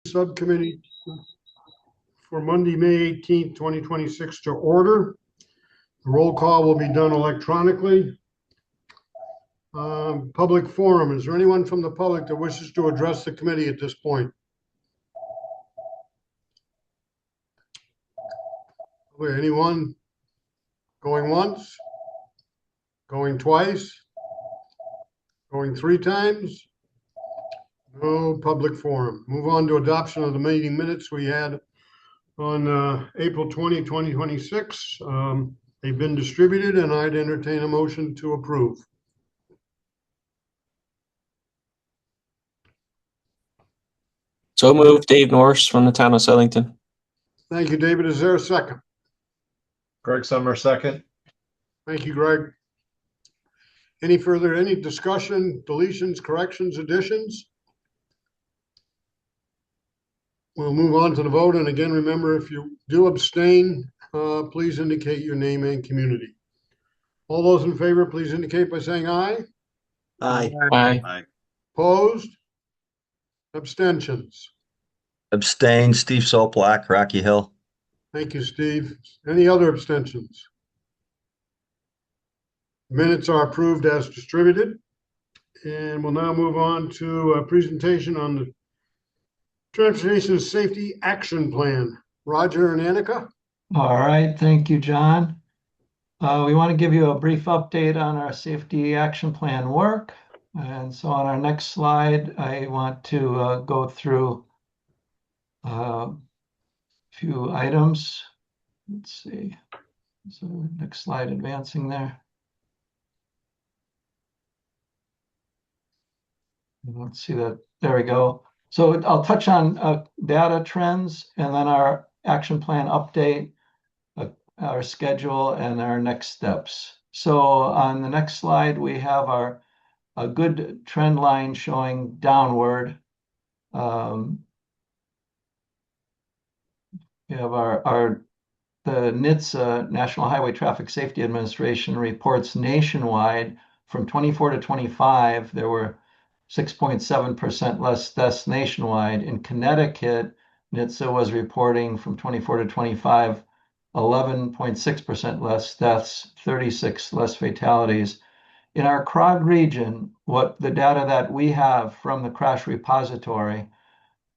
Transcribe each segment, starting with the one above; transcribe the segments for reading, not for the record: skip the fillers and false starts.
Subcommittee for Monday, May 18th, 2026 to order. The roll call will be done electronically. Public forum. Is there anyone from the public that wishes to address the committee at this point? Anyone going once? Going twice? Going three times? No public forum. Move on to adoption of the meeting minutes we had on April 20, 2026. They've been distributed and I'd entertain a motion to approve. So moved, Dave Norris from the town of Southington. Thank you, David. Is there a second? Greg Summer, second. Thank you, Greg. Any discussion, deletions, corrections, additions? We'll move on to the vote. And again, remember, if you do abstain, please indicate your name and community. All those in favor, please indicate by saying aye. Aye. Aye. Opposed? Abstentions? Abstain, Steve Soplak, Rocky Hill. Thank you, Steve. Any other abstentions? Minutes are approved as distributed. And we'll now move on to a presentation on the Transportation Safety Action Plan. Roger and Annika. All right, thank you, John. We want to give you a brief update on our safety action plan work. And so on our next slide, I want to go through a few items. Let's see. So next slide, advancing there. Let's see that. There we go. So I'll touch on data trends and then our action plan update, our schedule, and our next steps. So on the next slide, we have a good trend line showing downward. We have the NHTSA, National Highway Traffic Safety Administration, reports nationwide from 24 to 25, there were 6.7% less deaths nationwide. In Connecticut, NHTSA was reporting from 24 to 25, 11.6% less deaths, 36 less fatalities. In our CROG region, what the data that we have from the crash repository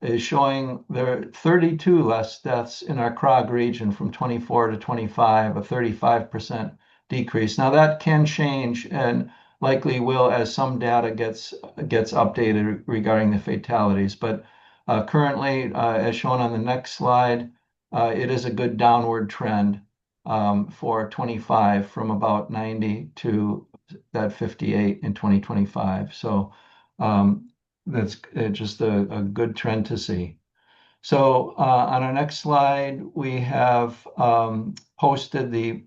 is showing there are 32 less deaths in our CROG region from 24 to 25, a 35% decrease. Now that can change and likely will as some data gets updated regarding the fatalities. But currently, as shown on the next slide, it is a good downward trend for 25 from about 90 to that 58 in 2025. So that's just a good trend to see. So on our next slide, we have posted the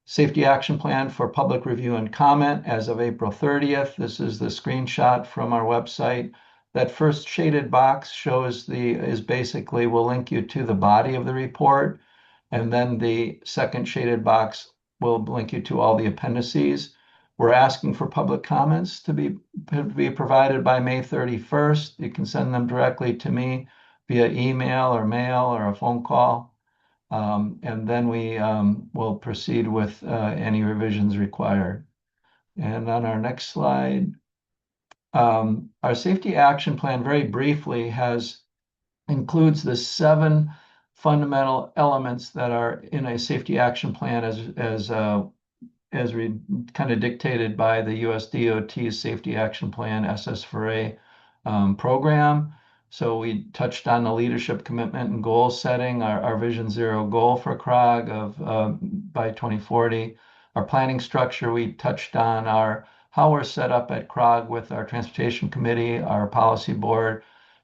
Safety Action Plan for public review and comment as of April 30th. This is the screenshot from our website. That first shaded box shows basically will link you to the body of the report. And then the second shaded box will link you to all the appendices. We're asking for public comments to be provided by May 31st. You can send them directly to me via email or mail or a phone call. And then we will proceed with any revisions required. And on our next slide, our safety action plan very briefly includes the 7 fundamental elements that are in a safety action plan as kind of dictated by the US DOT's Safety Action Plan SS4A program. So we touched on the leadership commitment and goal setting, our Vision Zero goal for CROG of by 2040. Our planning structure, we touched on how we're set up at CROG with our transportation committee, our policy board,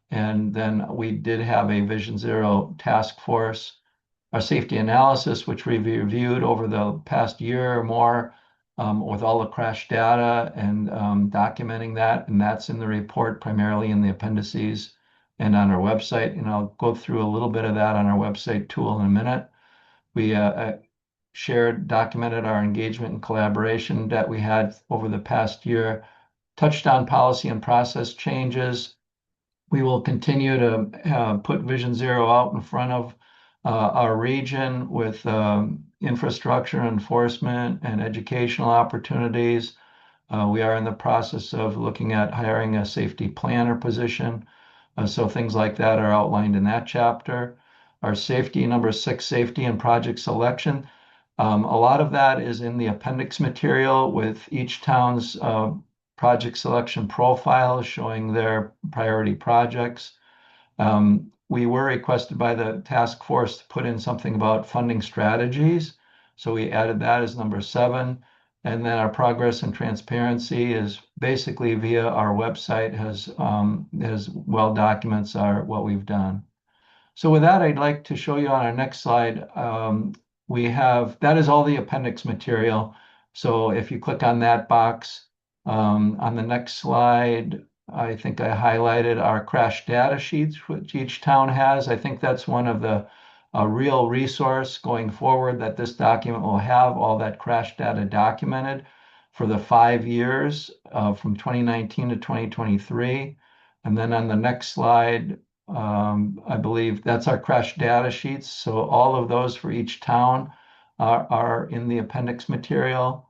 and then we did have a Vision Zero task force. Our safety analysis, which we reviewed over the past year or more with all the crash data and documenting that, and that's in the report, primarily in the appendices and on our website, and I'll go through a little bit of that on our website tool in a minute. We documented our engagement and collaboration that we had over the past year, touched on policy and process changes, We will continue to put Vision Zero out in front of our region with infrastructure enforcement and educational opportunities. We are in the process of looking at hiring a safety planner position. So things like that are outlined in that chapter. Our safety, number 6, safety and project selection. A lot of that is in the appendix material with each town's project selection profile showing their priority projects. We were requested by the task force to put in something about funding strategies. So we added that as number 7. And then our progress and transparency is basically via our website has well documents what we've done. So with that, I'd like to show you on our next slide. That is all the appendix material. So if you click on that box, on the next slide, I think I highlighted our crash data sheets, which each town has. I think that's one of the real resource going forward that this document will have all that crash data documented for the 5 years from 2019 to 2023. And then on the next slide, I believe that's our crash data sheets. So all of those for each town are in the appendix material.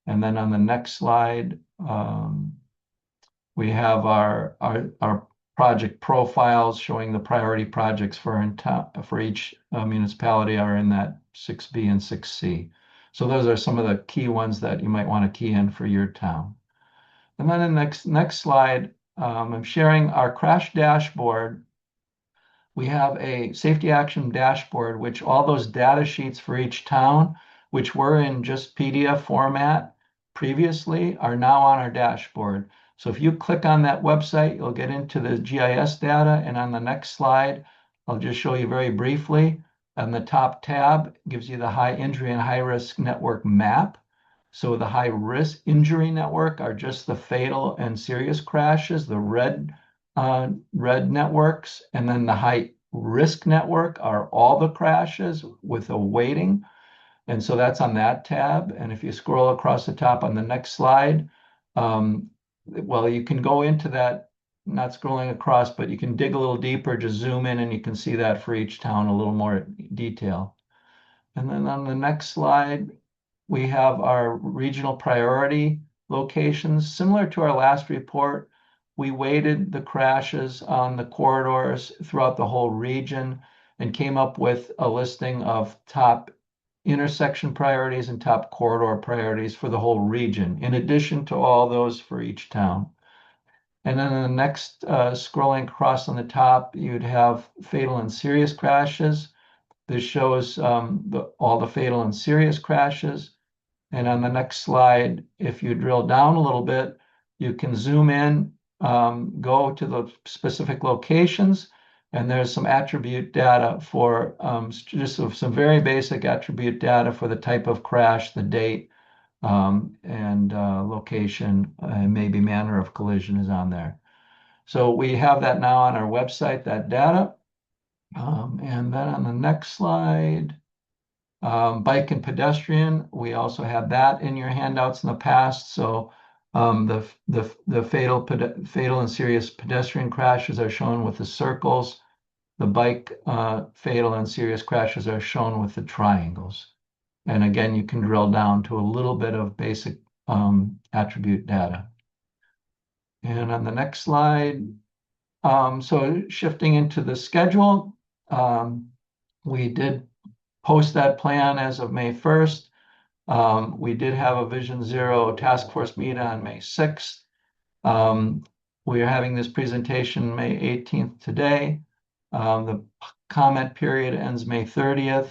And then on the next slide, we have our project profiles showing the priority projects for each municipality are in that 6B and 6C. So those are some of the key ones that you might want to key in for your town. And then the next slide, I'm sharing our crash dashboard. We have a safety action dashboard, which all those data sheets for each town, which were in just PDF format previously, are now on our dashboard. So if you click on that website, you'll get into the GIS data. And on the next slide, I'll just show you very briefly. On the top tab gives you the high injury and high risk network map. So the high risk injury network are just the fatal and serious crashes, the red networks, and then the high risk network are all the crashes with a weighting. And so that's on that tab. And if you scroll across the top on the next slide, well, you can go into that, not scrolling across, but you can dig a little deeper, just zoom in and you can see that for each town a little more detail. And then on the next slide, we have our regional priority locations. Similar to our last report, we weighted the crashes on the corridors throughout the whole region and came up with a listing of top intersection priorities and top corridor priorities for the whole region, in addition to all those for each town. And then in the next, scrolling across on the top, you'd have fatal and serious crashes. This shows all the fatal and serious crashes. And on the next slide, if you drill down a little bit, you can zoom in, go to the specific locations, and there's some attribute data for just some very basic attribute data for the type of crash, the date, and location, and maybe manner of collision is on there. So we have that now on our website, that data. And then on the next slide, bike and pedestrian, we also had that in your handouts in the past. So the fatal and serious pedestrian crashes are shown with the circles. The bike fatal and serious crashes are shown with the triangles. And again, you can drill down to a little bit of basic attribute data. And on the next slide, so shifting into the schedule, we did post that plan as of May 1st. We did have a Vision Zero task force meeting on May 6th. We are having this presentation May 18th today. The comment period ends May 30th.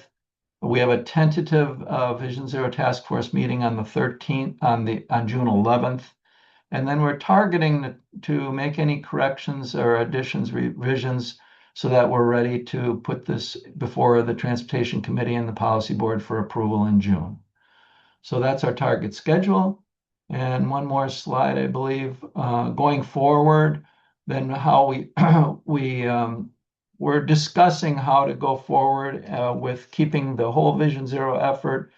We have a tentative Vision Zero task force meeting on the 13th, on June 11th. And then we're targeting to make any corrections or additions, revisions, so that we're ready to put this before the Transportation Committee and the Policy Board for approval in June. So that's our target schedule. And one more slide, I believe, going forward, then how we're discussing how to go forward with keeping the whole Vision Zero effort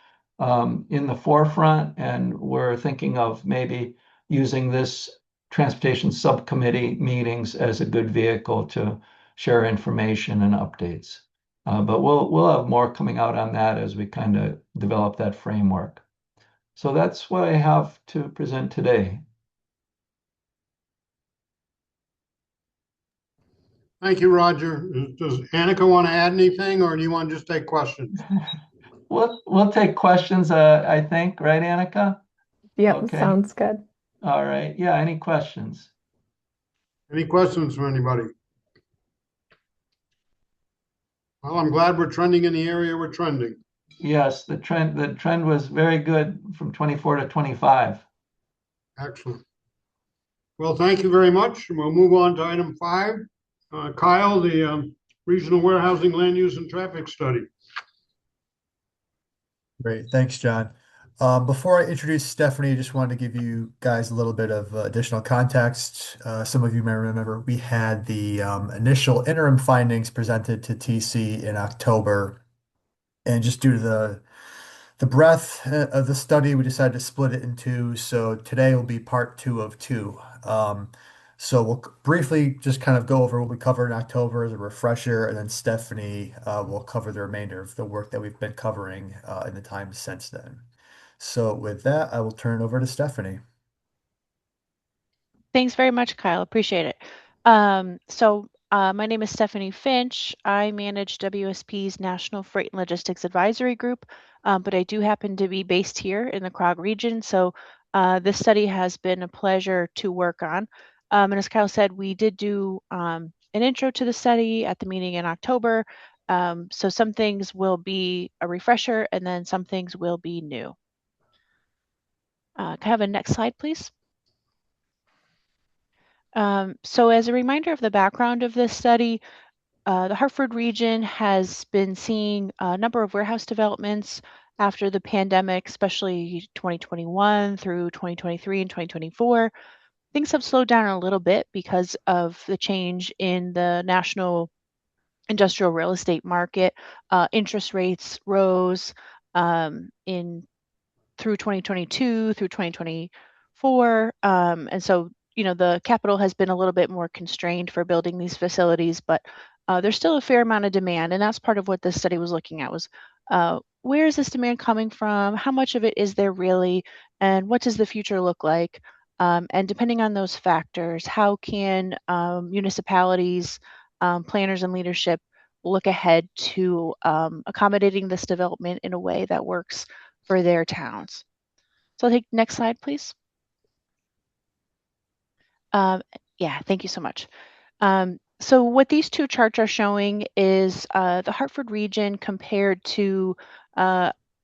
in the forefront. And we're thinking of maybe using this transportation subcommittee meetings as a good vehicle to share information and updates. But we'll have more coming out on that as we kind of develop that framework. So that's what I have to present today. Thank you, Roger. Does Annika want to add anything, or do you want to just take questions? We'll take questions, I think, right, Annika? Yep, Okay. sounds good. All right. Yeah, any questions? Any questions from anybody? Well, I'm glad we're trending in the area we're trending. Yes, the trend was very good from 24 to 25. Excellent. Well, thank you very much. And we'll move on to item 5. Kyle, the Regional Warehousing Land Use and Traffic Study. Great, thanks, John. Before I introduce Stephanie, I just wanted to give you guys a little bit of additional context. Some of you may remember we had the initial interim findings presented to TC in October, and just due to the breadth of the study, we decided to split it in two. So today will be part 2 of 2. So we'll briefly just kind of go over what we covered in October as a refresher, and then Stephanie will cover the remainder of the work that we've been covering in the time since then. So with that, I will turn it over to Stephanie. Thanks very much, Kyle. Appreciate it. My name is Stephanie Finch. I manage WSP's National Freight and Logistics Advisory Group, but I do happen to be based here in the Prague region. So this study has been a pleasure to work on. And as Kyle said, we did do an intro to the study at the meeting in October. So some things will be a refresher and then some things will be new. Can I have a next slide, please? So as a reminder of the background of this study, the Hartford region has been seeing a number of warehouse developments after the pandemic, especially 2021 through 2023 and 2024. Things have slowed down a little bit because of the change in the national industrial real estate market. Interest rates rose through 2022 through 2024, and so the capital has been a little bit more constrained for building these facilities, but there's still a fair amount of demand, and that's part of what this study was looking at was where is this demand coming from? How much of it is there really? And what does the future look like? And depending on those factors, how can municipalities, planners, and leadership look ahead to accommodating this development in a way that works for their towns? So I'll take next slide, please. Yeah, thank you so much. So what these two charts are showing is the Hartford region compared to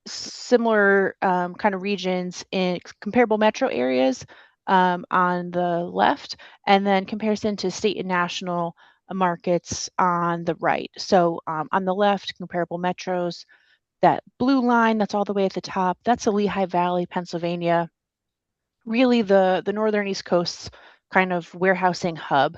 similar kind of regions in comparable metro areas on the left, and then comparison to state and national markets on the right. So on the left, comparable metros, that blue line that's all the way at the top, that's the Lehigh Valley, Pennsylvania, really the northern East Coast's kind of warehousing hub.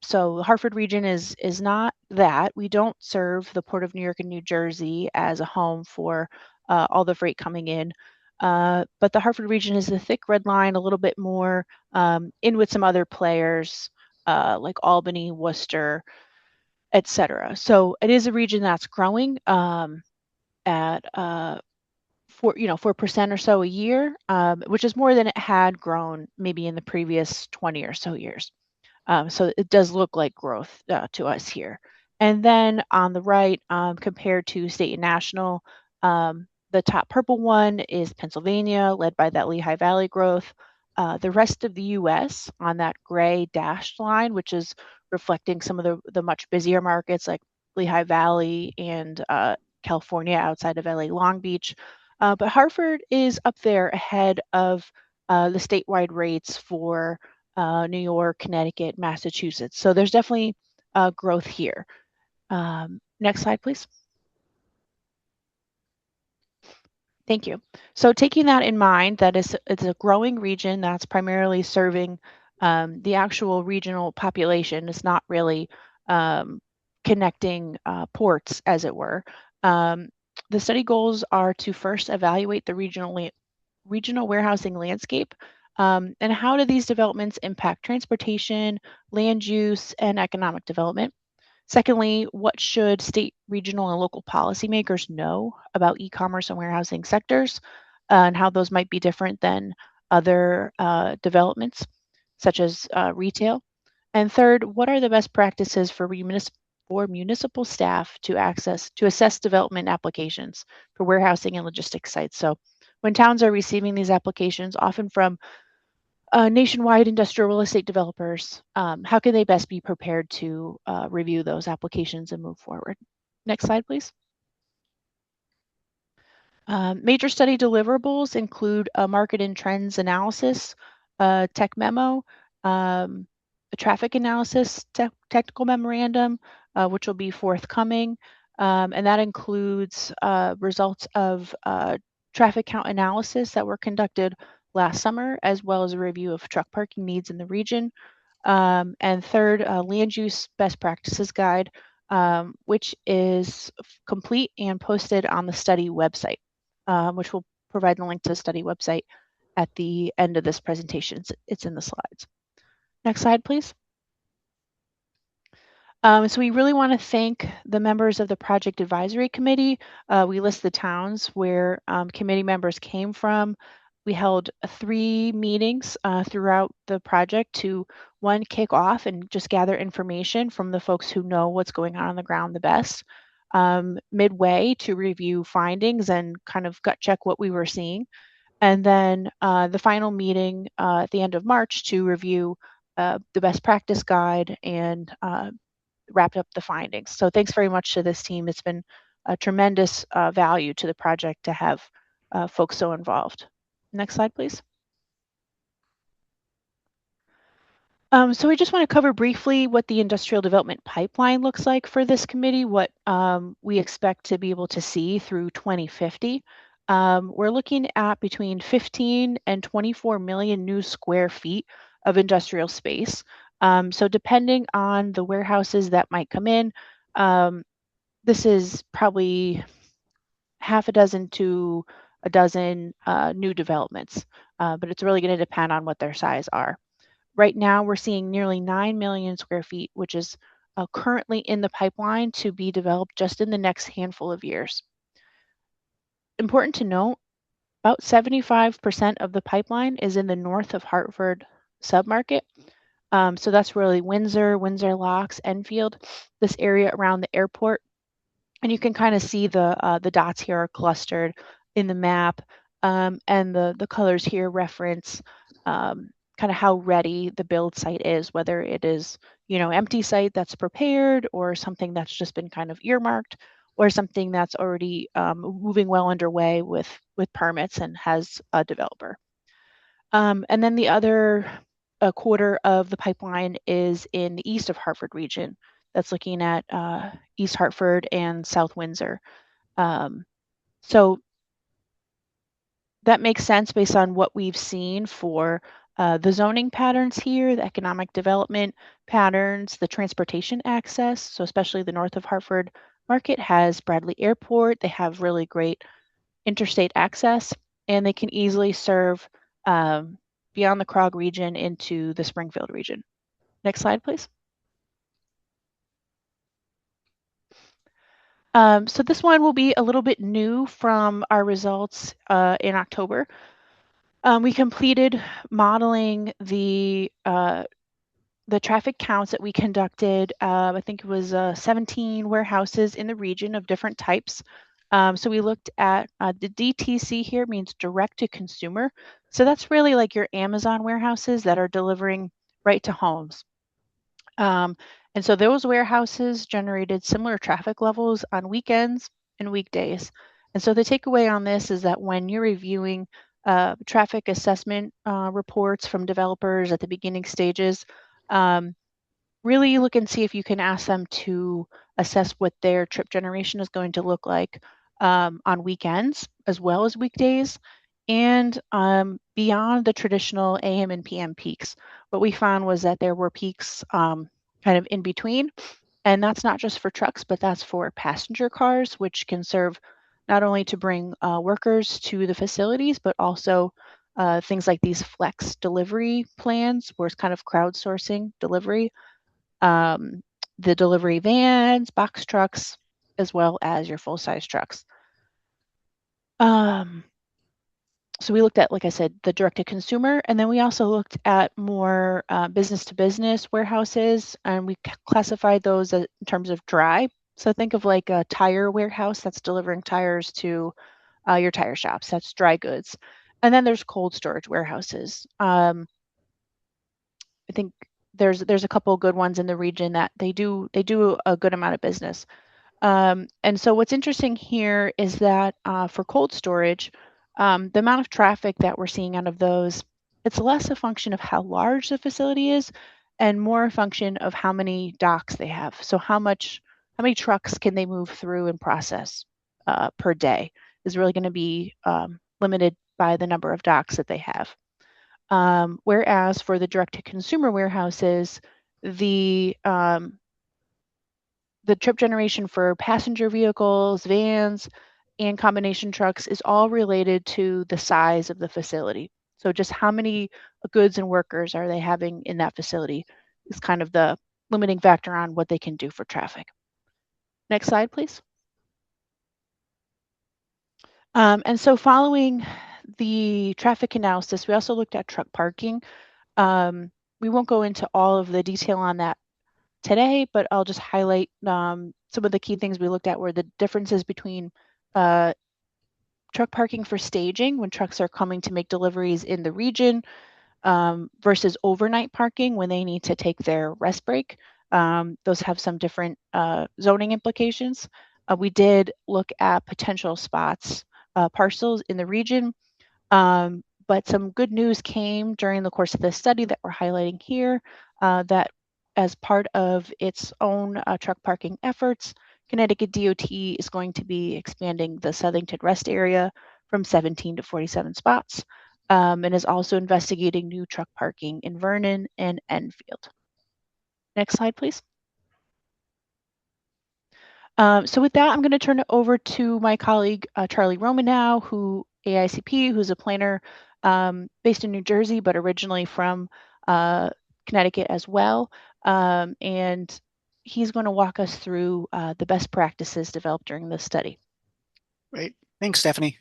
So the Hartford region is not that. We don't serve the Port of New York and New Jersey as a home for all the freight coming in. But the Hartford region is the thick red line, a little bit more in with some other players like Albany, Worcester, etc. So it is a region that's growing at 4% or so a year, which is more than it had grown maybe in the previous 20 or so years. So it does look like growth to us here. And then on the right, compared to state and national, the top purple one is Pennsylvania, led by that Lehigh Valley growth. The rest of the U.S. on that gray dashed line, which is reflecting some of the much busier markets like Lehigh Valley and California outside of LA Long Beach. But Hartford is up there ahead of the statewide rates for New York, Connecticut, Massachusetts. So there's definitely growth here. Next slide, please. Thank you. So taking that in mind, that it's a growing region that's primarily serving the actual regional population. It's not really connecting ports, as it were. The study goals are to first evaluate the regional warehousing landscape And how do these developments impact transportation, land use, and economic development? Secondly, what should state, regional, and local policymakers know about e-commerce and warehousing sectors and how those might be different than other developments, such as retail? And third, what are the best practices for municipal staff to assess development applications for warehousing and logistics sites? So when towns are receiving these applications, often from nationwide industrial real estate developers, how can they best be prepared to review those applications and move forward? Next slide, please. Major study deliverables include a market and trends analysis, a tech memo, a traffic analysis technical memorandum, which will be forthcoming. And that includes results of traffic count analysis that were conducted last summer, as well as a review of truck parking needs in the region. And third, land use best practices guide, which is complete and posted on the study website, which will provide the link to the study website at the end of this presentation. It's in the slides. Next slide, please. So we really want to thank the members of the Project Advisory Committee. We list the towns where committee members came from. We held 3 meetings throughout the project to, one, kick off and just gather information from the folks who know what's going on the ground the best. Midway, to review findings and kind of gut check what we were seeing. And then the final meeting at the end of March to review the best practice guide and wrap up the findings. So thanks very much to this team. It's been a tremendous value to the project to have folks so involved. Next slide, please. So we just want to cover briefly what the industrial development pipeline looks like for this committee, what we expect to be able to see through 2050. We're looking at between 15 and 24 million new square feet of industrial space. So depending on the warehouses that might come in, this is probably half a dozen to a dozen new developments, but it's really going to depend on what their size are. Right now, we're seeing nearly 9 million square feet, which is currently in the pipeline to be developed just in the next handful of years. Important to note, about 75% of the pipeline is in the north of Hartford submarket. So that's really Windsor, Windsor Locks, Enfield, this area around the airport. And you can kind of see the dots here are clustered in the map, and the colors here reference kind of how ready the build site is, whether it is, empty site that's prepared or something that's just been kind of earmarked or something that's already moving well underway with permits and has a developer. And then the other quarter of the pipeline is in the east of Hartford region. That's looking at East Hartford and South Windsor. So that makes sense based on what we've seen for the zoning patterns here, the economic development patterns, the transportation access. So especially the north of Hartford market has Bradley Airport. They have really great interstate access, and they can easily serve beyond the Krog region into the Springfield region. Next slide, please. So this one will be a little bit new from our results in October. We completed modeling the traffic counts that we conducted. I think it was 17 warehouses in the region of different types. So we looked at the DTC here means direct to consumer. So that's really like your Amazon warehouses that are delivering right to homes. And so those warehouses generated similar traffic levels on weekends and weekdays. And so the takeaway on this is that when you're reviewing traffic assessment reports from developers at the beginning stages, really look and see if you can ask them to assess what their trip generation is going to look like on weekends as well as weekdays and beyond the traditional AM and PM peaks. What we found was that there were peaks kind of in between, and that's not just for trucks, but that's for passenger cars, which can serve not only to bring workers to the facilities, but also things like these flex delivery plans, where it's kind of crowdsourcing delivery, the delivery vans, box trucks, as well as your full-size trucks. So we looked at, like I said, the direct-to-consumer, and then we also looked at more business-to-business warehouses, and we classified those in terms of dry. So think of like a tire warehouse that's delivering tires to your tire shops. That's dry goods. And then there's cold storage warehouses. I think there's a couple good ones in the region that they do a good amount of business. And so what's interesting here is that for cold storage, the amount of traffic that we're seeing out of those, it's less a function of how large the facility is and more a function of how many docks they have. So how many trucks can they move through and process per day is really going to be limited by the number of docks that they have. Whereas for the direct-to-consumer warehouses, the trip generation for passenger vehicles, vans, and combination trucks is all related to the size of the facility. So just how many goods and workers are they having in that facility is kind of the limiting factor on what they can do for traffic. Next slide, please. And so following the traffic analysis, we also looked at truck parking. We won't go into all of the detail on that today, but I'll just highlight some of the key things we looked at were the differences between truck parking for staging when trucks are coming to make deliveries in the region versus overnight parking when they need to take their rest break. Those have some different zoning implications. We did look at potential spots, parcels in the region, but some good news came during the course of this study that we're highlighting here, that as part of its own truck parking efforts, Connecticut DOT is going to be expanding the Southington rest area from 17 to 47 spots, and is also investigating new truck parking in Vernon and Enfield. Next slide, please. So with that, I'm going to turn it over to my colleague, Charlie Romanow, AICP, who's a planner based in New Jersey, but originally from Connecticut as well. And he's going to walk us through the best practices developed during this study. Great. Thanks, Stephanie.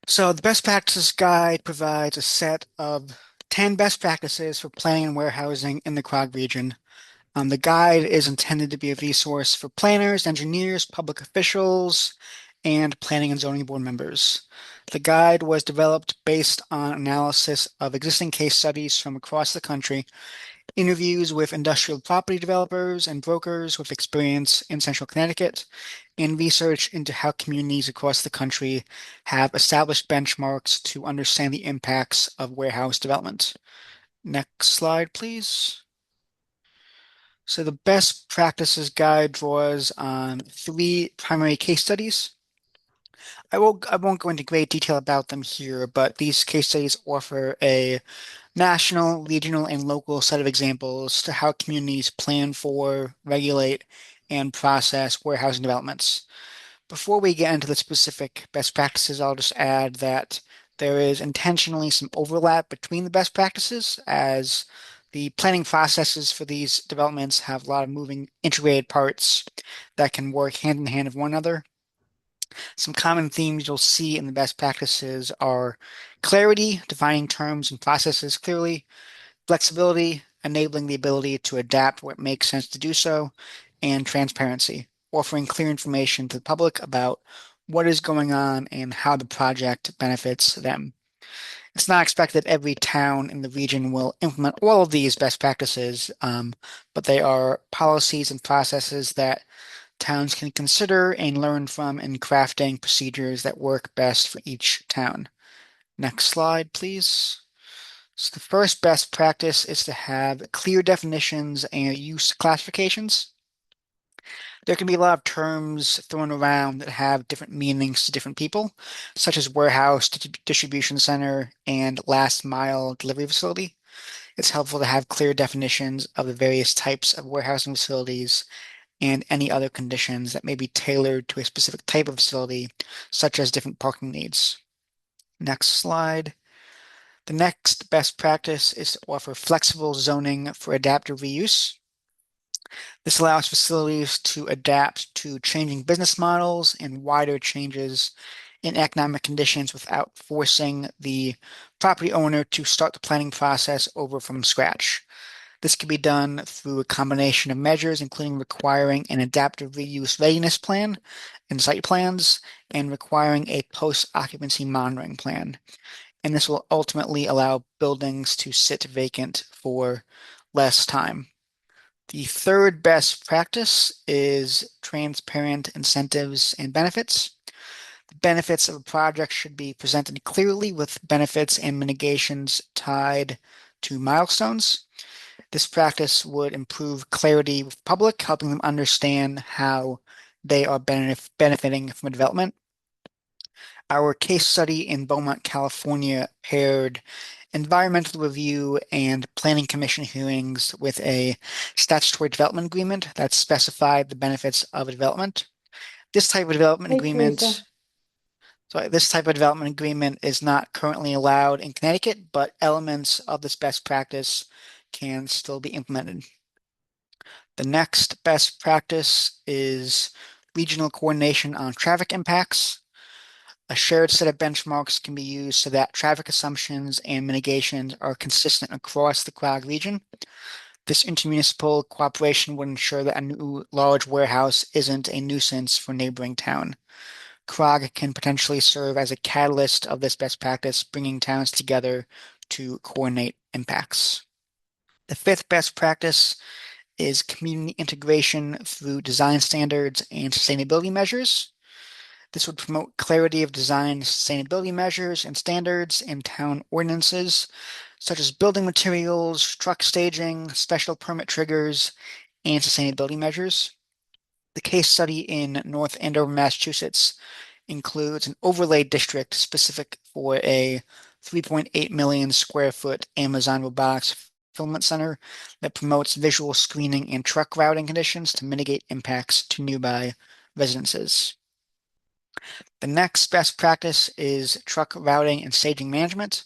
So the best practices guide provides a set of 10 best practices for planning and warehousing in the Quad region. The guide is intended to be a resource for planners, engineers, public officials, and planning and zoning board members. The guide was developed based on analysis of existing case studies from across the country, interviews with industrial property developers and brokers with experience in central Connecticut, and research into how communities across the country have established benchmarks to understand the impacts of warehouse development. Next slide, please. So the best practices guide draws on 3 primary case studies. I won't go into great detail about them here, but these case studies offer a national, regional, and local set of examples to how communities plan for, regulate, and process warehousing developments. Before we get into the specific best practices, I'll just add that there is intentionally some overlap between the best practices, as the planning processes for these developments have a lot of moving integrated parts that can work hand in hand with one another. Some common themes you'll see in the best practices are clarity, defining terms and processes clearly, flexibility, enabling the ability to adapt where it makes sense to do so, and transparency, offering clear information to the public about what is going on and how the project benefits them. It's not expected that every town in the region will implement all of these best practices, but they are policies and processes that towns can consider and learn from in crafting procedures that work best for each town. Next slide, please. So the first best practice is to have clear definitions and use classifications. There can be a lot of terms thrown around that have different meanings to different people, such as warehouse, distribution center, and last mile delivery facility. It's helpful to have clear definitions of the various types of warehousing facilities and any other conditions that may be tailored to a specific type of facility, such as different parking needs. Next slide. The next best practice is to offer flexible zoning for adaptive reuse. This allows facilities to adapt to changing business models and wider changes in economic conditions without forcing the property owner to start the planning process over from scratch. This can be done through a combination of measures, including requiring an adaptive reuse readiness plan and site plans, and requiring a post-occupancy monitoring plan. And this will ultimately allow buildings to sit vacant for less time. The third best practice is transparent incentives and benefits. The benefits of a project should be presented clearly with benefits and mitigations tied to milestones. This practice would improve clarity with the public, helping them understand how they are benefiting from a development. Our case study in Beaumont, California paired environmental review and planning commission hearings with a statutory development agreement that specified the benefits of a development. This type of development agreement, this type of development agreement is not currently allowed in Connecticut, but elements of this best practice can still be implemented. The next best practice is regional coordination on traffic impacts. A shared set of benchmarks can be used so that traffic assumptions and mitigations are consistent across the Quag region. This intermunicipal cooperation would ensure that a new large warehouse isn't a nuisance for neighboring town. CROG can potentially serve as a catalyst of this best practice, bringing towns together to coordinate impacts. The fifth best practice is community integration through design standards and sustainability measures. This would promote clarity of design, sustainability measures and standards in town ordinances, such as building materials, truck staging, special permit triggers, and sustainability measures. The case study in North Andover, Massachusetts includes an overlay district specific for a 3.8 million square foot Amazon Robotics fulfillment center that promotes visual screening and truck routing conditions to mitigate impacts to nearby residences. The next best practice is truck routing and staging management.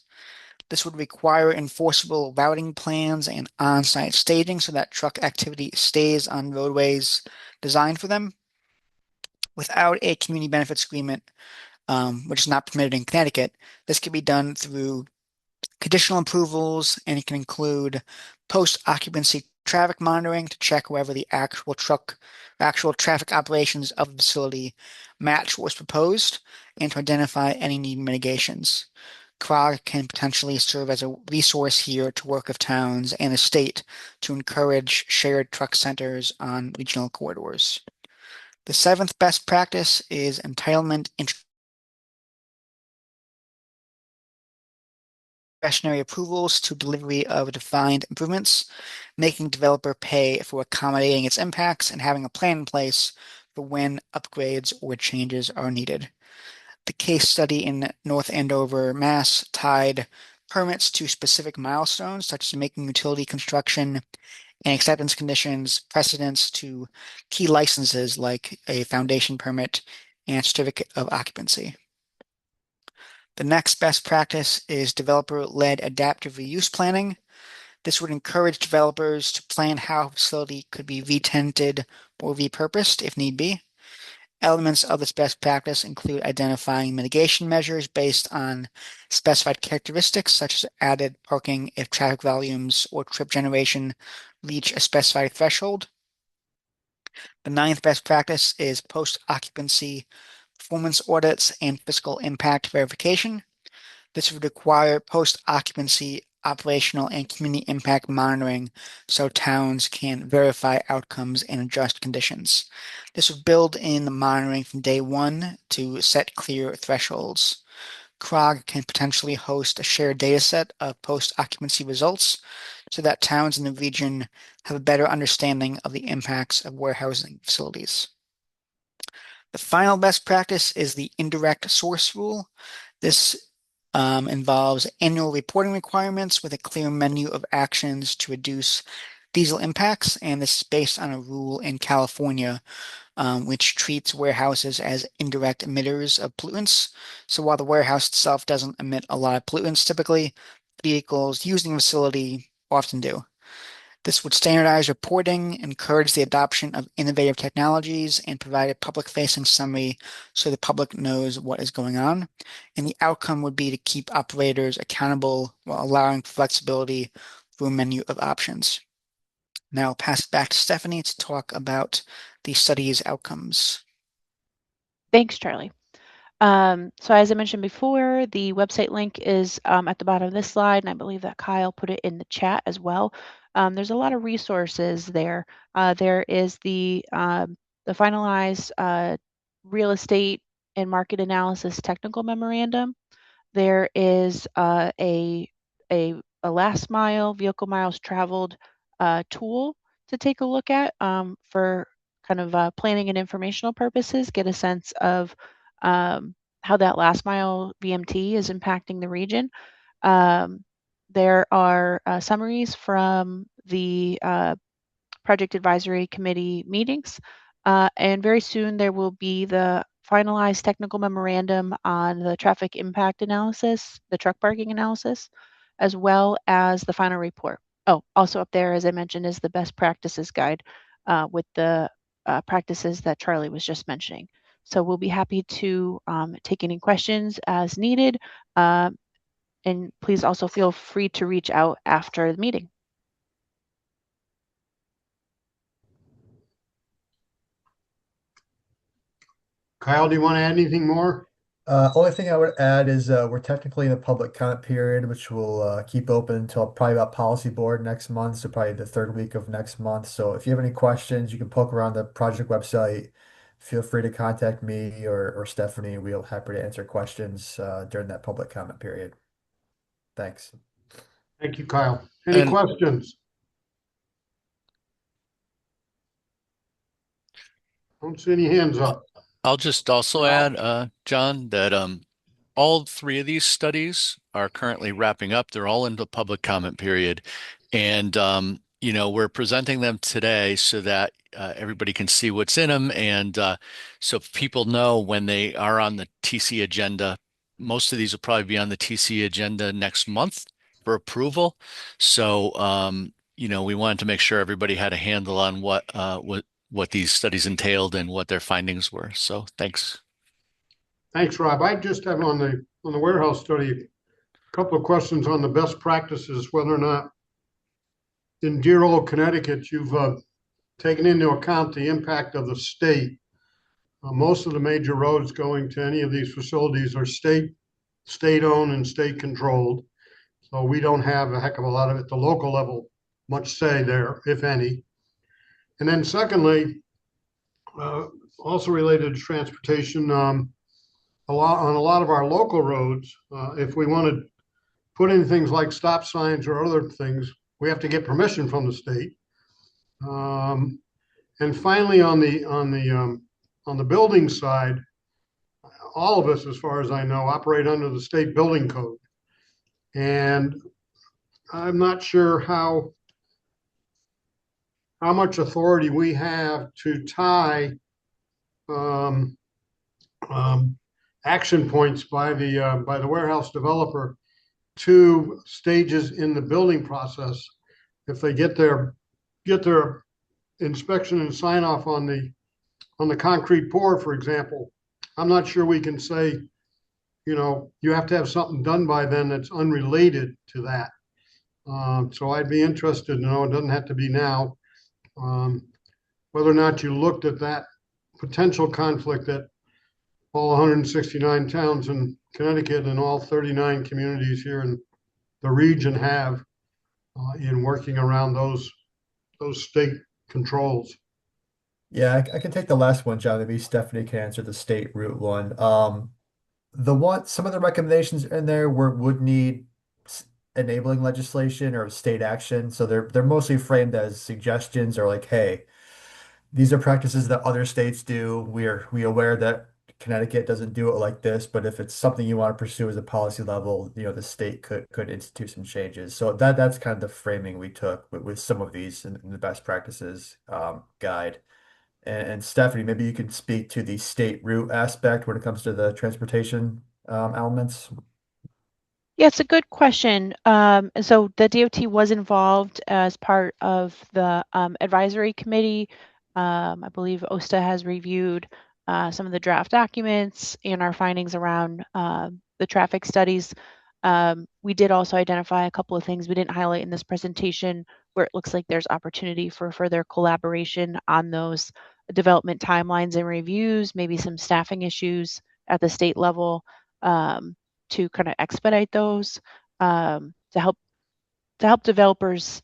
This would require enforceable routing plans and on-site staging so that truck activity stays on roadways designed for them. Without a community benefits agreement, which is not permitted in Connecticut, this can be done through conditional approvals, and it can include post-occupancy traffic monitoring to check whether the actual traffic operations of the facility match what was proposed, and to identify any need mitigations. CROG can potentially serve as a resource here to work with towns and the state to encourage shared truck centers on regional corridors. The seventh best practice is entitlement discretionary approvals to delivery of defined improvements, making developer pay for accommodating its impacts and having a plan in place for when upgrades or changes are needed. The case study in North Andover, Mass. Tied permits to specific milestones, such as making utility construction and acceptance conditions precedents to key licenses like a foundation permit and certificate of occupancy. The next best practice is developer-led adaptive reuse planning. This would encourage developers to plan how a facility could be re-tenanted or repurposed if need be. Elements of this best practice include identifying mitigation measures based on specified characteristics, such as added parking if traffic volumes or trip generation reach a specified threshold. The ninth best practice is post-occupancy performance audits and fiscal impact verification. This would require post-occupancy operational and community impact monitoring so towns can verify outcomes and adjust conditions. This would build in the monitoring from day one to set clear thresholds. CROG can potentially host a shared data set of post-occupancy results so that towns in the region have a better understanding of the impacts of warehousing facilities. The final best practice is the indirect source rule. This involves annual reporting requirements with a clear menu of actions to reduce diesel impacts, and this is based on a rule in California which treats warehouses as indirect emitters of pollutants. So while the warehouse itself doesn't emit a lot of pollutants typically, vehicles using the facility often do. This would standardize reporting, encourage the adoption of innovative technologies, and provide a public-facing summary so the public knows what is going on. And the outcome would be to keep operators accountable while allowing flexibility through a menu of options. Now I'll pass it back to Stephanie to talk about the study's outcomes. Thanks, Charlie. So as I mentioned before, the website link is at the bottom of this slide, and I believe that Kyle put it in the chat as well. There's a lot of resources there. There is the finalized real estate and market analysis technical memorandum. There is a last mile vehicle miles traveled tool to take a look at for kind of planning and informational purposes, get a sense of how that last mile VMT is impacting the region. There are summaries from the Project Advisory Committee meetings, and very soon there will be the finalized technical memorandum on the traffic impact analysis, the truck parking analysis, as well as the final report. Oh, also up there, as I mentioned, is the best practices guide with the practices that Charlie was just mentioning. So we'll be happy to take any questions as needed. And please also feel free to reach out after the meeting. Kyle, do you want to add anything more? Only thing I would add is we're technically in the public comment period, which will keep open until probably about policy board next month, so probably the third week of next month. So if you have any questions, you can poke around the project website. Feel free to contact me or Stephanie. We'll happy to answer questions during that public comment period. Thanks. Thank you, Kyle. Any And- questions? Don't see any hands up. I'll just also add, John, that all three of these studies are currently wrapping up. They're all in the public comment period. And, we're presenting them today so that everybody can see what's in them. And so people know when they are on the TC agenda, most of these will probably be on the TC agenda next month for approval. So, we wanted to make sure everybody had a handle on what these studies entailed and what their findings were. So thanks. Thanks, Rob. I just have on the warehouse study, a couple of questions on the best practices, whether or not in dear old Connecticut, you've taken into account the impact of the state. Most of the major roads going to any of these facilities are state-owned and state-controlled. So we don't have a heck of a lot of at the local level, much say there, if any. And then secondly, also related to transportation, on a lot of our local roads, if we want to put in things like stop signs or other things, we have to get permission from the state. And finally, on the building side, all of us, as far as I know, operate under the state building code. And I'm not sure how much authority we have to tie action points by the warehouse developer to stages in the building process. If they get their inspection and sign off on the concrete pour, for example, I'm not sure we can say, you have to have something done by then that's unrelated to that. So I'd be interested to know, it doesn't have to be now, whether or not you looked at that potential conflict that all 169 towns in Connecticut and all 39 communities here in the region have in working around those state controls. Yeah, I can take the last one, John. Maybe Stephanie can answer the state route one. Some of the recommendations in there would need enabling legislation or state action. So they're mostly framed as suggestions or like, hey, these are practices that other states do. We aware that Connecticut doesn't do it like this, but if it's something you want to pursue as a policy level, the state could institute some changes. So that's kind of the framing we took with some of these in the best practices guide. And Stephanie, maybe you could speak to the state route aspect when it comes to the transportation elements. Yeah, it's a good question. And so the DOT was involved as part of the advisory committee. I believe OSTA has reviewed some of the draft documents and our findings around the traffic studies. We did also identify a couple of things we didn't highlight in this presentation where it looks like there's opportunity for further collaboration on those development timelines and reviews, maybe some staffing issues at the state level. To kind of expedite those to help developers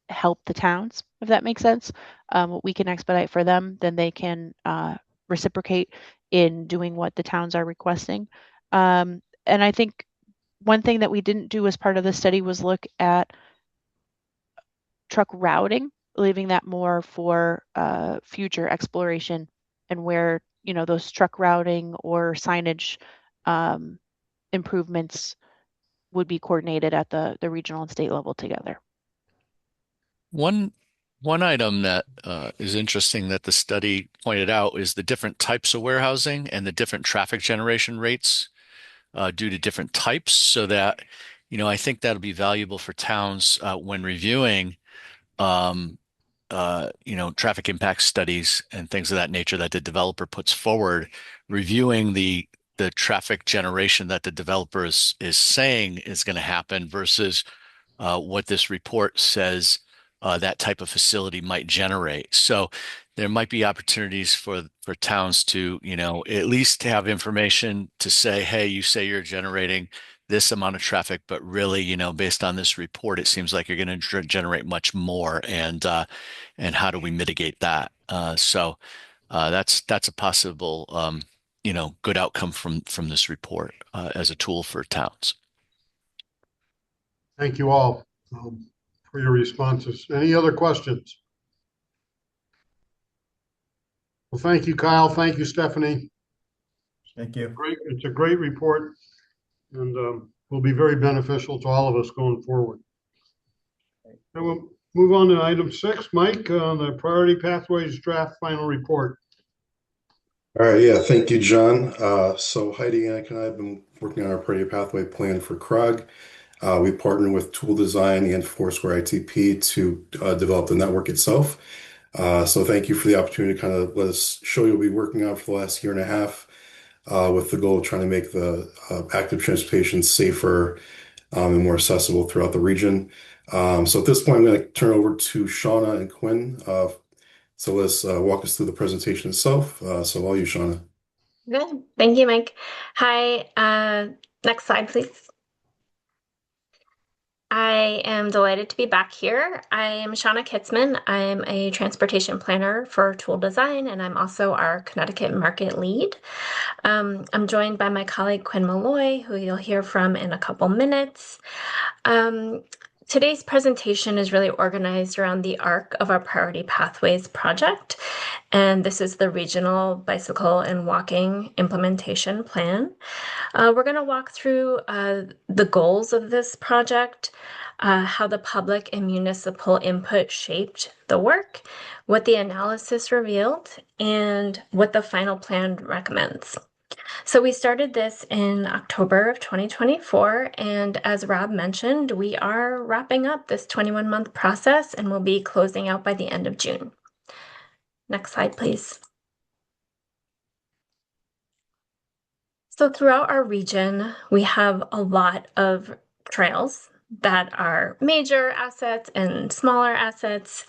help the towns, if that makes sense. What we can expedite for them, then they can reciprocate in doing what the towns are requesting. And I think one thing that we didn't do as part of the study was look at truck routing, leaving that more for future exploration and where those truck routing or signage improvements would be coordinated at the regional and state level together. One item that is interesting that the study pointed out is the different types of warehousing and the different traffic generation rates due to different types. So that, I think that'll be valuable for towns when reviewing, traffic impact studies and things of that nature that the developer puts forward, reviewing the traffic generation that the developer is saying is going to happen versus what this report says that type of facility might generate. So there might be opportunities for towns to, at least have information to say, hey, you say you're generating this amount of traffic, but really, based on this report, it seems like you're going to generate much more. And how do we mitigate that? So that's a possible, good outcome from this report as a tool for towns. Thank you all for your responses. Any other questions? Well, thank you, Kyle. Thank you, Stephanie. Thank you. Great. It's a great report and will be very beneficial to all of us going forward. And we'll move on to item 6, Mike, the Priority Pathways Draft Final Report. All right, yeah, thank you, John. So Heidi, Yannick, and I have been working on our Priority Pathway plan for CROG. We partnered with Tool Design and Foursquare ITP to develop the network itself. So thank you for the opportunity to kind of let us show you what we've been working on for the last year and a half with the goal of trying to make the active transportation safer and more accessible throughout the region. So at this point, I'm going to turn it over to Shauna and Quinn. So let's walk us through the presentation itself. So all you, Shauna. Good. Thank you, Mike. Hi. Next slide, please. I am delighted to be back here. I am Shauna Kitzman. I'm a transportation planner for Tool Design, and I'm also our Connecticut market lead. I'm joined by my colleague Quinn Malloy, who you'll hear from in a couple minutes. Today's presentation is really organized around the arc of our Priority Pathways project, and this is the Regional Bicycle and Walking Implementation Plan. We're going to walk through the goals of this project, how the public and municipal input shaped the work, what the analysis revealed, and what the final plan recommends. So we started this in October of 2024, and as Rob mentioned, we are wrapping up this 21-month process and will be closing out by the end of June. Next slide, please. So throughout our region, we have a lot of trails that are major assets and smaller assets,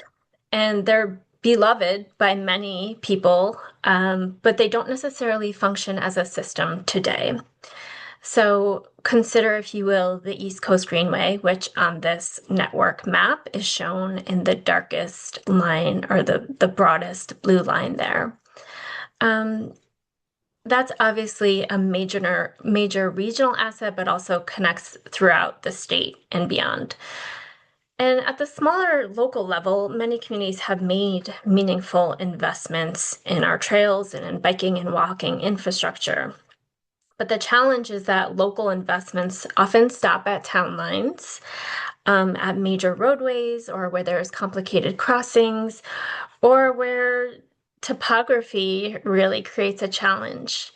and they're beloved by many people, but they don't necessarily function as a system today. So consider, if you will, the East Coast Greenway, which on this network map is shown in the darkest line or the broadest blue line there. That's obviously a major regional asset, but also connects throughout the state and beyond. And at the smaller local level, many communities have made meaningful investments in our trails and in biking and walking infrastructure. But the challenge is that local investments often stop at town lines, at major roadways, or where there's complicated crossings, or where topography really creates a challenge.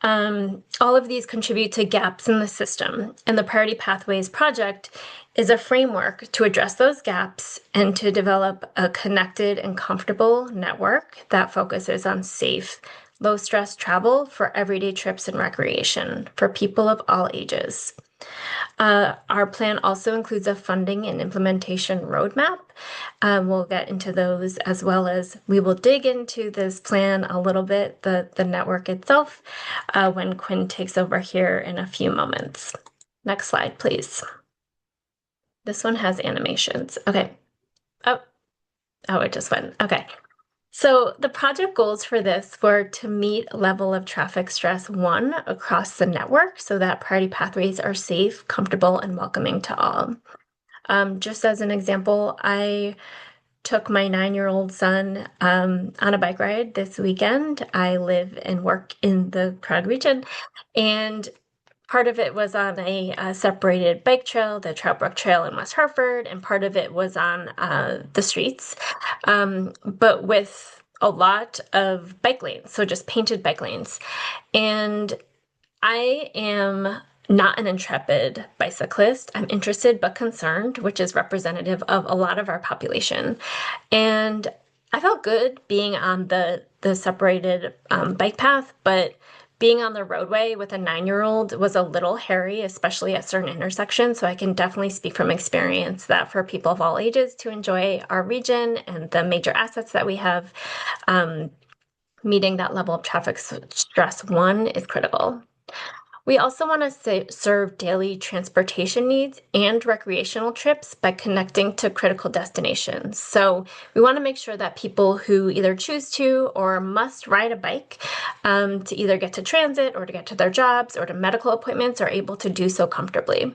All of these contribute to gaps in the system, and the Priority Pathways project is a framework to address those gaps and to develop a connected and comfortable network that focuses on safe, low-stress travel for everyday trips and recreation for people of all ages. Our plan also includes a funding and implementation roadmap. We'll get into those, as well as we will dig into this plan a little bit, the network itself, when Quinn takes over here in a few moments. Next slide, please. This one has animations. Okay. Oh, it just went. Okay. So the project goals for this were to meet level of traffic stress 1 across the network so that Priority Pathways are safe, comfortable, and welcoming to all. Just as an example, I took my 9-year-old son on a bike ride this weekend. I live and work in the Prague region, and part of it was on a separated bike trail, the Trout Brook Trail in West Hartford, and part of it was on the streets, but with a lot of bike lanes, so just painted bike lanes. And I am not an intrepid bicyclist. I'm interested but concerned, which is representative of a lot of our population. And I felt good being on the separated bike path, but being on the roadway with a 9-year-old was a little hairy, especially at certain intersections. So I can definitely speak from experience that for people of all ages to enjoy our region and the major assets that we have, meeting that level of traffic stress 1 is critical. We also want to serve daily transportation needs and recreational trips by connecting to critical destinations. So we want to make sure that people who either choose to or must ride a bike to either get to transit or to get to their jobs or to medical appointments are able to do so comfortably.